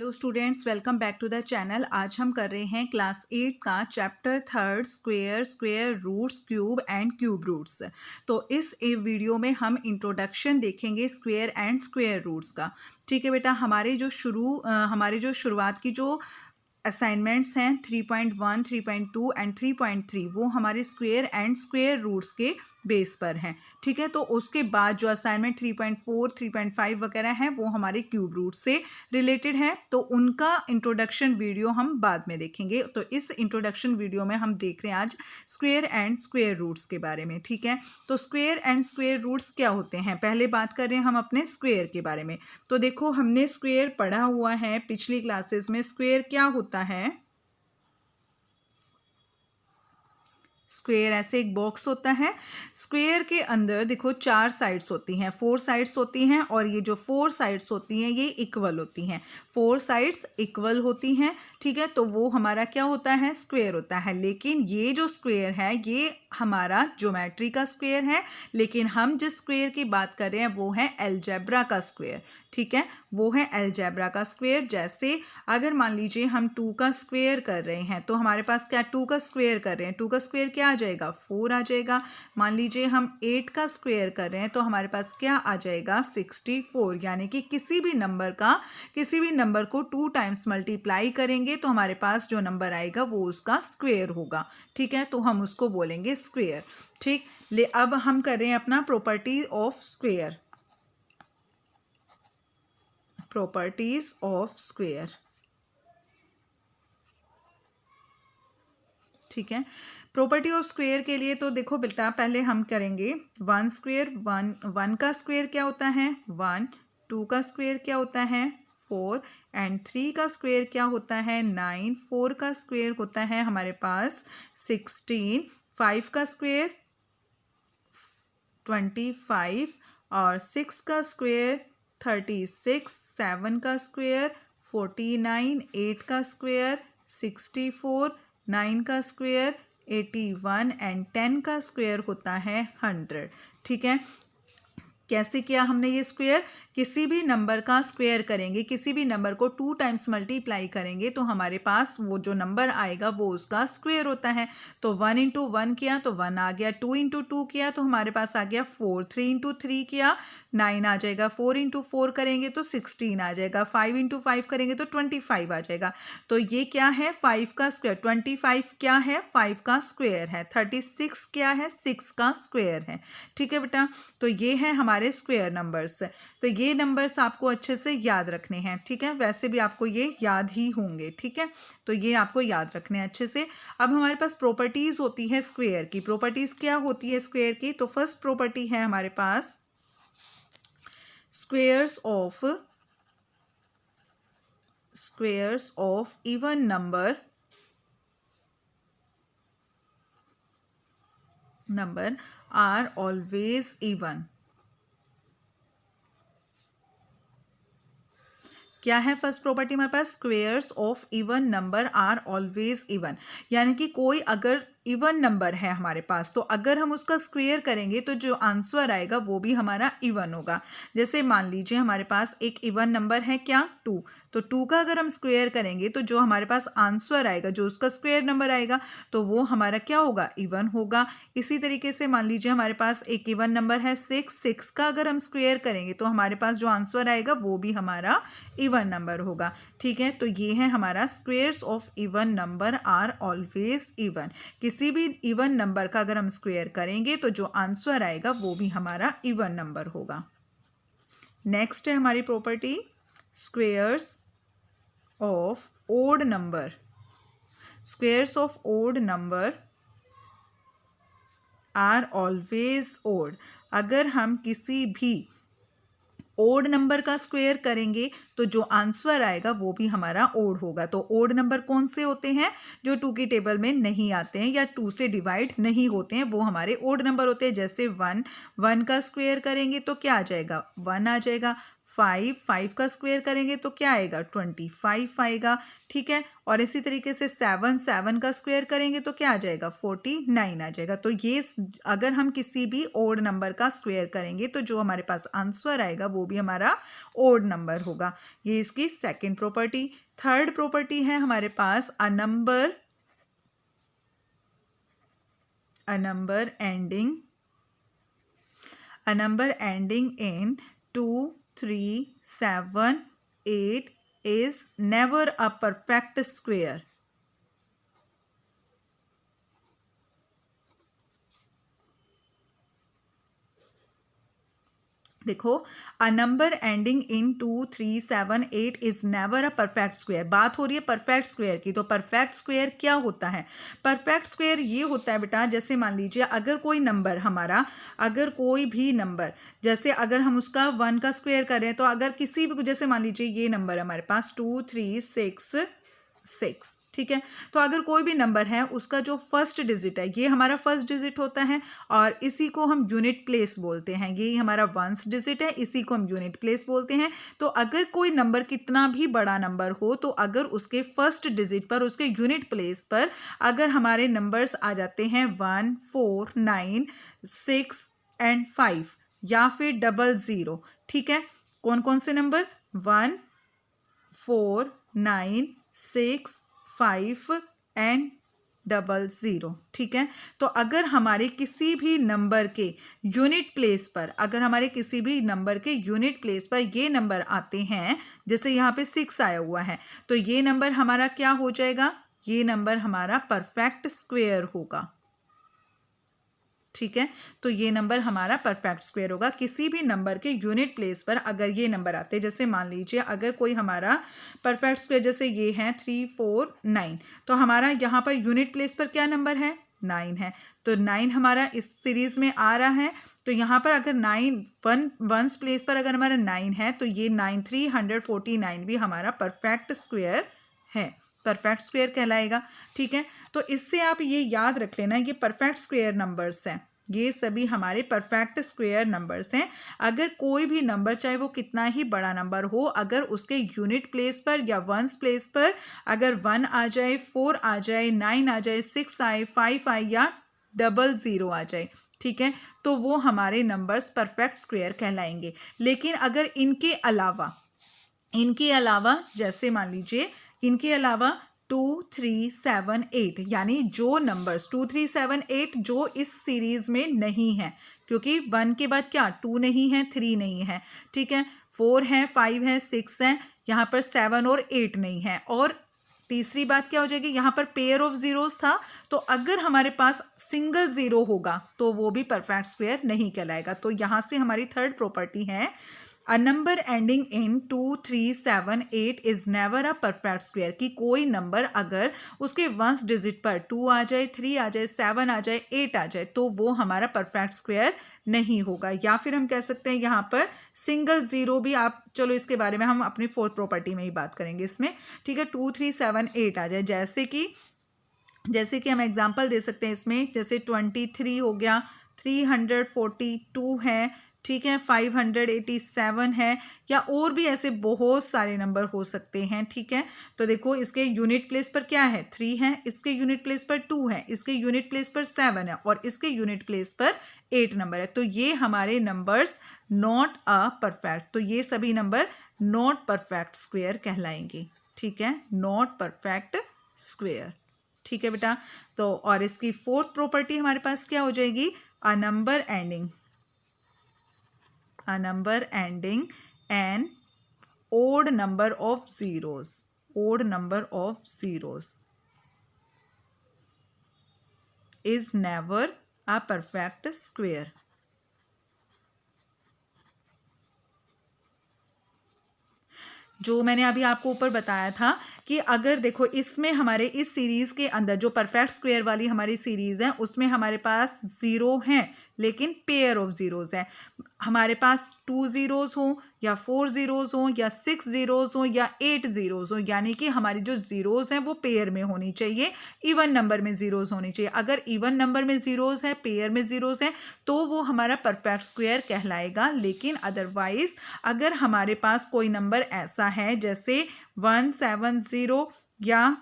Hello students, welcome back to the channel. आज हम कर रहे हैं क्लास 8 का chapter 3 square, square roots, cube and cube roots. तो इस वीडियो में हम इंट्रोडक्शन देखेंगे स्क्वायर एंड स्क्वायर रूट्स का। ठीक है बेटा, हमारे जो शुरुआत की जो असाइनमेंट्स हैं 3.1, 3.2 एंड 3.3 वो हमारे स्क्वायर एंड स्क्वायर रूट्स के बेस पर हैं। ठीक है, तो उसके बाद जो असाइनमेंट 3.4, 3.5 वगैरह हैं वो हमारे क्यूब रूट से रिलेटेड है, तो उनका इंट्रोडक्शन वीडियो हम बाद में देखेंगे। तो इस इंट्रोडक्शन वीडियो में हम देख रहे हैं आज स्क्वायर एंड स्क्वायर रूट्स के बारे में। ठीक है, तो स्क्वायर एंड स्क्वायर रूट्स क्या होते हैं, पहले बात कर रहे हैं हम अपने स्क्वायर के बारे में। तो देखो, हमने स्क्वायर पढ़ा हुआ है पिछली क्लासेस में। स्क्वायर क्या होता है? स्क्वायर ऐसे एक बॉक्स होता है। स्क्वायर के अंदर देखो 4 साइड्स होती हैं, 4 साइड्स होती हैं, और ये जो 4 साइड्स होती हैं ये इक्वल होती हैं। 4 साइड्स इक्वल होती हैं। ठीक है, तो वो हमारा क्या होता है? स्क्वायर होता है। लेकिन ये जो स्क्वायर है ये हमारा ज्योमेट्री का स्क्वायर है, लेकिन हम जिस स्क्वायर की बात कर रहे हैं वो है अलजेब्रा का स्क्वायर। ठीक है, वो है अलजेब्रा का स्क्वायर। जैसे अगर मान लीजिए हम 2 का स्क्वायर कर रहे हैं, तो हमारे पास क्या 2 का स्क्वायर कर रहे हैं, 2 का स्क्वायर क्या आ जाएगा? 4 आ जाएगा। मान लीजिए हम 8 का स्क्वायर कर रहे हैं, तो हमारे पास क्या आ जाएगा? 64। यानी कि किसी भी नंबर को 2 टाइम्स मल्टीप्लाई करेंगे तो हमारे पास जो नंबर आएगा वो उसका स्क्वायर होगा। ठीक है, तो हम उसको बोलेंगे स्क्वायर। ठीक, अब हम कर रहे हैं अपना property of square. Properties of square. ठीक है, प्रॉपर्टी ऑफ स्क्वायर के लिए तो देखो बेटा, पहले हम करेंगे 1 स्क्वायर। 1 का स्क्वायर क्या होता है? 1। 2 का स्क्वायर क्या होता है? 4 एंड 3 का स्क्वायर क्या होता है? 9। 4 का स्क्वायर होता है हमारे पास 16। 5 का स्क्वायर 25 और 6 का स्क्वायर 36। 7 का स्क्वायर 49। 8 का स्क्वायर 64। 9 का स्क्वायर 81 एंड 10 का स्क्वायर होता है 100। ठीक है, कैसे किया हमने ये स्क्वायर? किसी भी नंबर का स्क्वायर करेंगे, किसी भी नंबर को 2 टाइम्स मल्टीप्लाई करेंगे तो हमारे पास वो जो नंबर आएगा वो उसका स्क्वायर होता है। तो 1 इंटू 1 किया तो 1 आ गया। 2 इंटू 2 किया तो हमारे पास आ गया 4। 3 इंटू 3 किया 9 आ जाएगा। 4 इंटू 4 करेंगे तो 16 आ जाएगा। 5 इंटू 5 करेंगे तो 25 आ जाएगा। तो ये क्या है? 5 का स्क्वायर। 25 क्या है? 5 का स्क्वायर है। 36 क्या है? 6 का स्क्वायर है। ठीक है बेटा, तो ये है हमारे स्क्वायर नंबर्स। तो ये नंबर्स आपको अच्छे से याद रखने हैं। ठीक है, वैसे भी आपको ये याद ही होंगे। ठीक है, तो ये आपको याद रखने हैं अच्छे से। अब हमारे पास प्रॉपर्टीज होती है स्क्वायर की। प्रॉपर्टीज क्या होती है स्क्वायर की? तो फर्स्ट प्रॉपर्टी है हमारे पास squares of even number are always even. क्या है फर्स्ट प्रॉपर्टी हमारे पास? Squares of even number are always even. यानी कि कोई अगर इवन नंबर है हमारे पास, तो अगर हम उसका स्क्वायर करेंगे तो जो आंसर आएगा वो भी हमारा इवन होगा। जैसे मान लीजिए हमारे पास एक इवन नंबर है क्या? 2। तो 2 का अगर हम स्क्वायर करेंगे तो जो हमारे पास आंसर आएगा, जो उसका स्क्वायर नंबर आएगा, तो वो हमारा क्या होगा? इवन होगा। इसी तरीके से मान लीजिए हमारे पास एक इवन नंबर है 6। 6 का अगर हम स्क्वायर करेंगे तो हमारे पास जो आंसर आएगा वो भी हमारा इवन नंबर होगा। ठीक है, तो ये है हमारा squares of even number are always even. किसी भी इवन नंबर का अगर हम स्क्वायर करेंगे तो जो आंसर आएगा वो भी हमारा इवन नंबर होगा। नेक्स्ट है हमारी property squares of odd number. Squares of odd number are always odd. अगर हम किसी भी ओड नंबर का स्क्वायर करेंगे तो जो आंसर आएगा वो भी हमारा ओड होगा। तो ओड नंबर कौन से होते हैं? जो 2 की टेबल में नहीं आते हैं या 2 से डिवाइड नहीं होते हैं, वो हमारे ओड नंबर होते हैं। जैसे 1 का स्क्वायर करेंगे तो क्या आ जाएगा? 1 आ जाएगा। 5 का स्क्वायर करेंगे तो क्या आएगा 25 आएगा, ठीक है। और इसी तरीके से 7 का स्क्वायर करेंगे तो क्या आ जाएगा 49 आ जाएगा। तो ये अगर हम किसी भी ओड नंबर का स्क्वायर करेंगे तो जो हमारे पास आंसर आएगा वो भी हमारा ओड नंबर होगा। ये इसकी सेकंड प्रॉपर्टी। थर्ड प्रॉपर्टी है हमारे पास अ number ending in 2, 3, 7, 8 is never a perfect square. देखो, अ number ending in 2, 3, 7, 8 is never a perfect square. बात हो रही है परफेक्ट स्क्वायर की, तो परफेक्ट स्क्वायर क्या होता है? परफेक्ट स्क्वायर ये होता है बेटा, जैसे मान लीजिए अगर कोई नंबर हमारा, अगर कोई भी नंबर, जैसे अगर हम उसका 1 का स्क्वायर करें, तो अगर किसी भी, जैसे मान लीजिए ये नंबर हमारे पास 2, 3, 6, ठीक है। तो अगर कोई भी नंबर है उसका जो फर्स्ट डिजिट है ये हमारा फर्स्ट डिजिट होता है और इसी को हम यूनिट प्लेस बोलते हैं। ये हमारा 1 डिजिट है, इसी को हम यूनिट प्लेस बोलते हैं। तो अगर कोई नंबर कितना भी बड़ा नंबर हो, तो अगर उसके फर्स्ट डिजिट पर, उसके यूनिट प्लेस पर अगर हमारे नंबर्स आ जाते हैं 1, 4, 9, 6 एंड 5 या फिर 00, ठीक है। कौन कौन से नंबर? 1, 4, 9, 6, 5 एंड 00, ठीक है। तो अगर हमारे किसी भी नंबर के यूनिट प्लेस पर, अगर हमारे किसी भी नंबर के यूनिट प्लेस पर ये नंबर आते हैं, जैसे यहाँ पे 6 आया हुआ है, तो ये नंबर हमारा क्या हो जाएगा? ये नंबर हमारा परफेक्ट स्क्वायर होगा, ठीक है। तो ये नंबर हमारा परफेक्ट स्क्वायर होगा। किसी भी नंबर के यूनिट प्लेस पर अगर ये नंबर आते हैं, जैसे मान लीजिए अगर कोई हमारा परफेक्ट स्क्वायर, जैसे ये है 3, 4, 9, तो हमारा यहाँ पर यूनिट प्लेस पर क्या नंबर है? 9 है। तो 9 हमारा इस सीरीज में आ रहा है। तो यहाँ पर अगर 9 1 प्लेस पर अगर हमारा 9 है, तो ये 9 349 भी हमारा परफेक्ट स्क्वायर है, परफेक्ट स्क्वायर कहलाएगा, ठीक है। तो इससे आप ये याद रख लेना, ये परफेक्ट स्क्वायर नंबर्स हैं, ये सभी हमारे परफेक्ट स्क्वायर नंबर्स हैं। अगर कोई भी नंबर, चाहे वो कितना ही बड़ा नंबर हो, अगर उसके यूनिट प्लेस पर या 1 प्लेस पर अगर 1 आ जाए, 4 आ जाए, 9 आ जाए, 6 आए, 5 आए या 00 आ जाए, ठीक है, तो वो हमारे नंबर्स परफेक्ट स्क्वायर कहलाएंगे। लेकिन अगर इनके अलावा जैसे मान लीजिए इनके अलावा 2, 3, 7, 8 यानी जो नंबर्स 2, 3, 7, 8 जो इस सीरीज में नहीं है, क्योंकि 1 के बाद क्या 2 नहीं है, 3 नहीं है, ठीक है, 4 है, 5 है, 6 है, यहाँ पर 7 और 8 नहीं है। और तीसरी बात क्या हो जाएगी, यहाँ पर पेयर ऑफ जीरोस था, तो अगर हमारे पास सिंगल जीरो होगा तो वो भी परफेक्ट स्क्वायर नहीं कहलाएगा। तो यहाँ से हमारी थर्ड प्रॉपर्टी है अ number ending in 2, 3, 7, 8 is never a perfect square, कि कोई नंबर अगर उसके 1 डिजिट पर 2 आ जाए, 3 आ जाए, 7 आ जाए, 8 आ जाए, तो वो हमारा परफेक्ट स्क्वायर नहीं होगा। या फिर हम कह सकते हैं यहाँ पर सिंगल जीरो भी, आप चलो इसके बारे में हम अपनी फोर्थ प्रॉपर्टी में ही बात करेंगे इसमें, ठीक है। 2, 3, 7, 8 आ जाए, जैसे कि हम एग्जाम्पल दे सकते हैं इसमें, जैसे 23 हो गया, 342 है, ठीक है, 587 है, या और भी ऐसे बहुत सारे नंबर हो सकते हैं, ठीक है। तो देखो इसके यूनिट प्लेस पर क्या है, 3 है, इसके यूनिट प्लेस पर 2 है, इसके यूनिट प्लेस पर 7 है और इसके यूनिट प्लेस पर 8 नंबर है। तो ये हमारे नंबर्स नॉट अ परफेक्ट, तो ये सभी नंबर नॉट परफेक्ट स्क्वायर कहलाएंगे, ठीक है, नॉट परफेक्ट स्क्वायर, ठीक है बेटा। तो और इसकी फोर्थ प्रॉपर्टी हमारे पास क्या हो जाएगी, a number ending in odd number of zeros is never a perfect square। जो मैंने अभी आपको ऊपर बताया था कि अगर देखो इसमें हमारे इस सीरीज के अंदर जो परफेक्ट स्क्वायर वाली हमारी सीरीज है उसमें हमारे पास जीरो हैं, लेकिन पेयर ऑफ जीरोज है। हमारे पास 2 ज़ीरोज़ हों या 4 ज़ीरोज़ हों या 6 ज़ीरोज़ हों या 8 ज़ीरोज़ हों, यानी कि हमारी जो ज़ीरोज़ हैं वो पेयर में होनी चाहिए, इवन नंबर में ज़ीरोज़ होनी चाहिए। अगर इवन नंबर में ज़ीरोज़ है, पेयर में ज़ीरोज़ हैं, तो वो हमारा परफेक्ट स्क्वायर कहलाएगा। लेकिन अदरवाइज अगर हमारे पास कोई नंबर ऐसा है जैसे 170 या,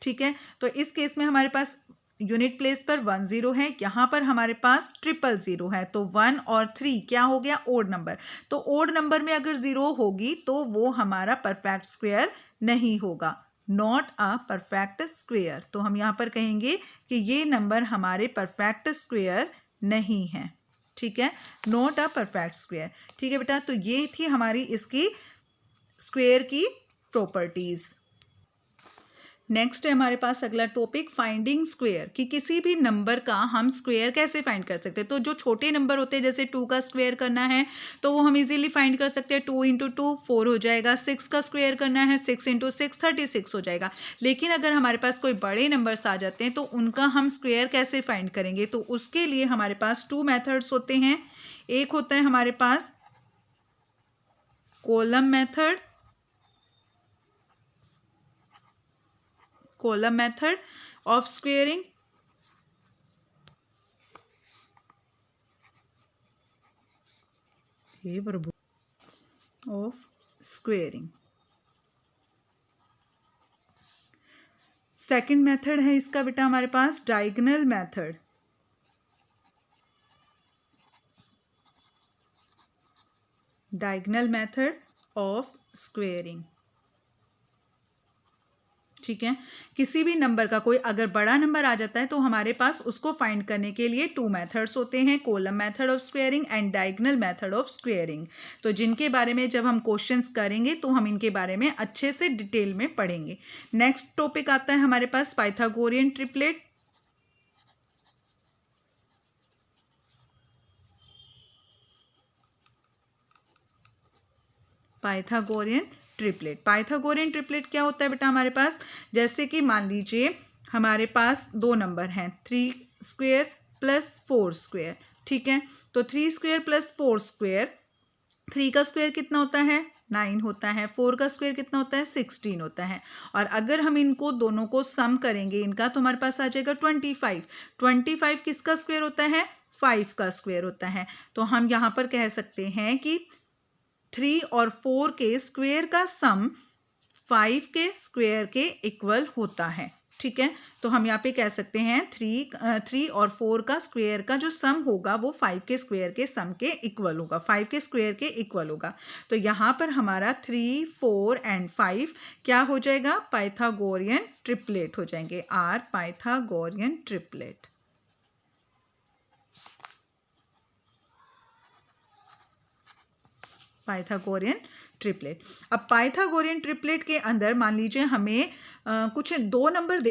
ठीक है, तो इस केस में हमारे पास यूनिट प्लेस पर 10 है, यहाँ पर हमारे पास 000 है, तो 1 और 3 क्या हो गया, ओड नंबर। तो ओड नंबर में अगर 0 होगी तो वो हमारा परफेक्ट स्क्वायर नहीं होगा, नॉट अ परफेक्ट स्क्वायर। तो हम यहाँ पर कहेंगे कि ये नंबर हमारे परफेक्ट स्क्वायर नहीं है, ठीक है, नॉट अ परफेक्ट स्क्वायर। ठीक है बेटा, तो ये थी हमारी इसकी स्क्वायर की प्रॉपर्टीज। नेक्स्ट है हमारे पास अगला टॉपिक फाइंडिंग स्क्वायर, कि किसी भी नंबर का हम स्क्वायर कैसे फाइंड कर सकते हैं। तो जो छोटे नंबर होते हैं जैसे 2 का स्क्वायर करना है तो वो हम इजीली फाइंड कर सकते हैं, 2 × 2 4 हो जाएगा। 6 का स्क्वायर करना है 6 × 6 36 हो जाएगा। लेकिन अगर हमारे पास कोई बड़े नंबर्स आ जाते हैं तो उनका हम स्क्वायर कैसे फाइंड करेंगे, तो उसके लिए हमारे पास 2 मेथड्स होते हैं। एक होता है हमारे पास column method, column method of squaring, of squaring. Second method है इसका बेटा हमारे पास diagonal method, diagonal method of squaring. ठीक है, किसी भी नंबर का कोई अगर बड़ा नंबर आ जाता है तो हमारे पास उसको फाइंड करने के लिए 2 मेथड्स होते हैं, column method of squaring and diagonal method of squaring. तो जिनके बारे में जब हम क्वेश्चंस करेंगे तो हम इनके बारे में अच्छे से डिटेल में पढ़ेंगे। नेक्स्ट टॉपिक आता है हमारे पास Pythagorean triplet. Pythagorean triplet, Pythagorean triplet क्या होता है बेटा हमारे पास, जैसे कि मान लीजिए हमारे पास 2 नंबर हैं 3 स्क्वायर प्लस 4 स्क्वायर। ठीक है, तो 3 स्क्वायर प्लस 4 स्क्वायर, 3 का स्क्वायर कितना होता है 9 होता है, 4 का स्क्वायर कितना होता है 16 होता है। और अगर हम इनको दोनों को सम करेंगे इनका तो हमारे पास आ जाएगा 25। 25 किसका स्क्वायर होता है, 5 का स्क्वायर होता है। तो हम यहाँ पर कह सकते हैं कि 3 और 4 के स्क्वायर का सम 5 के स्क्वायर के इक्वल होता है। ठीक है, तो हम यहाँ पे कह सकते हैं 3 और 4 का स्क्वायर का जो सम होगा वो 5 के स्क्वायर के सम के इक्वल होगा, 5 के स्क्वायर के इक्वल होगा। तो यहाँ पर हमारा 3, 4 एंड 5 क्या हो जाएगा, पाइथागोरियन ट्रिपलेट हो जाएंगे, are Pythagorean triplet. Pythagorean triplet. अब पाइथागोरियन ट्रिपलेट के अंदर मान लीजिए हमें कुछ 2 नंबर दे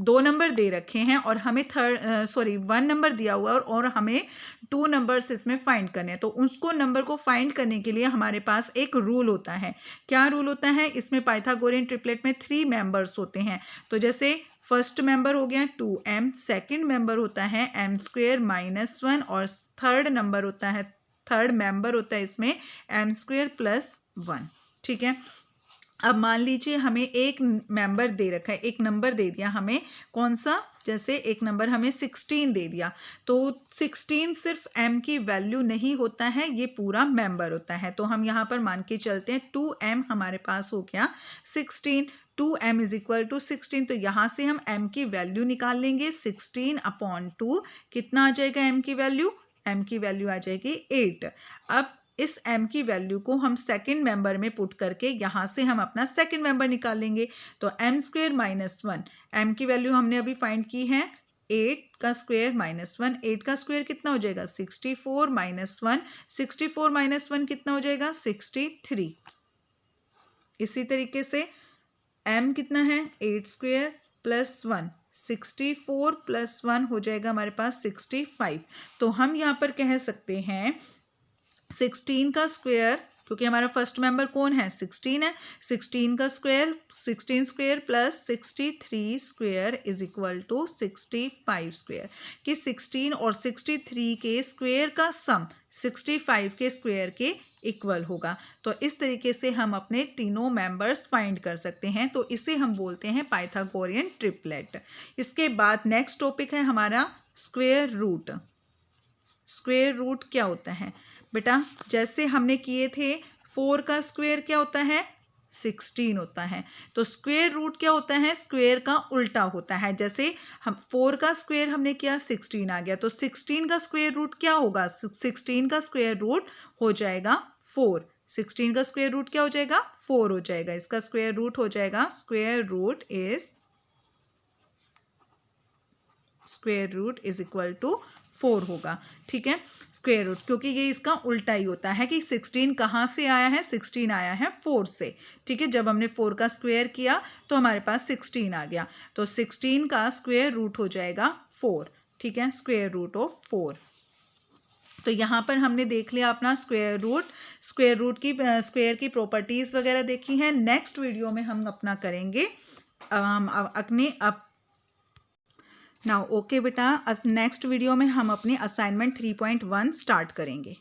2 नंबर दे रखे हैं और हमें 1 नंबर दिया हुआ है और हमें 2 नंबर्स इसमें फाइंड करने हैं। तो उसको नंबर को फाइंड करने के लिए हमारे पास एक रूल होता है। क्या रूल होता है, इसमें पाइथागोरियन ट्रिपलेट में 3 मेंबर्स होते हैं। तो जैसे फर्स्ट मेंबर हो गया 2m, सेकेंड मेंबर होता है m² - 1 और थर्ड मेंबर होता है इसमें m² + 1। ठीक है, अब मान लीजिए हमें एक मेंबर दे रखा है, एक नंबर दे दिया हमें, कौन सा, जैसे एक नंबर हमें 16 दे दिया। तो 16 सिर्फ m की वैल्यू नहीं होता है, ये पूरा मेंबर होता है। तो हम यहाँ पर मान के चलते हैं 2m हमारे पास हो गया 16, 2m = 16। तो यहाँ से हम m की वैल्यू निकाल लेंगे, 16/2 कितना आ जाएगा m की वैल्यू, m की वैल्यू आ जाएगी 8। अब इस m की वैल्यू को हम सेकंड मेंबर में पुट करके यहाँ से हम अपना सेकंड मेंबर निकाल लेंगे। तो m² - 1, m की वैल्यू हमने अभी फाइंड की है 8 का स्क्वायर - 1, 8 का स्क्वायर कितना हो जाएगा 64 - 1, 64 - 1 कितना हो जाएगा 63। इसी तरीके से m कितना है 8² + 1, 64 + 1 हो जाएगा हमारे पास 65। तो हम यहाँ पर कह सकते हैं 16 का स्क्वायर क्योंकि हमारा फर्स्ट मेंबर कौन है, 16 है। 16 का square 16 square plus 63 square is equal to 65 square, कि 16 और 63 के स्क्वायर का सम 65 के स्क्वायर के इक्वल होगा। तो इस तरीके से हम अपने तीनों मेंबर्स फाइंड कर सकते हैं। तो इसे हम बोलते हैं पाइथागोरियन ट्रिपलेट। इसके बाद नेक्स्ट टॉपिक है हमारा स्क्वायर रूट। स्क्वायर रूट क्या होता है बेटा, जैसे हमने किए थे 4 का स्क्वायर क्या होता है, 16 होता है। तो स्क्वायर रूट क्या होता है, स्क्वायर का उल्टा होता है। जैसे हम 4 का स्क्वायर हमने किया 16 आ गया, तो 16 का स्क्वायर रूट क्या होगा, 16 का स्क्वायर रूट हो जाएगा 4। 16 का स्क्वायर रूट क्या हो जाएगा, 4 हो जाएगा। इसका स्क्वायर रूट हो जाएगा, square root is equal to 4 होगा। ठीक है, स्क्वायर रूट, क्योंकि ये इसका उल्टा ही होता है कि 16 कहाँ से आया है, 16 आया है 4 से। ठीक है, जब हमने 4 का स्क्वायर किया तो हमारे पास 16 आ गया, तो 16 का स्क्वायर रूट हो जाएगा 4। ठीक है, स्क्वायर रूट ऑफ 4। तो यहाँ पर हमने देख लिया अपना स्क्वायर रूट की स्क्वायर की प्रॉपर्टीज़ वगैरह देखी हैं। नेक्स्ट वीडियो में हम अपना करेंगे नाउ ओके बेटा, नेक्स्ट वीडियो में हम अपनी असाइनमेंट 3.1 स्टार्ट करेंगे।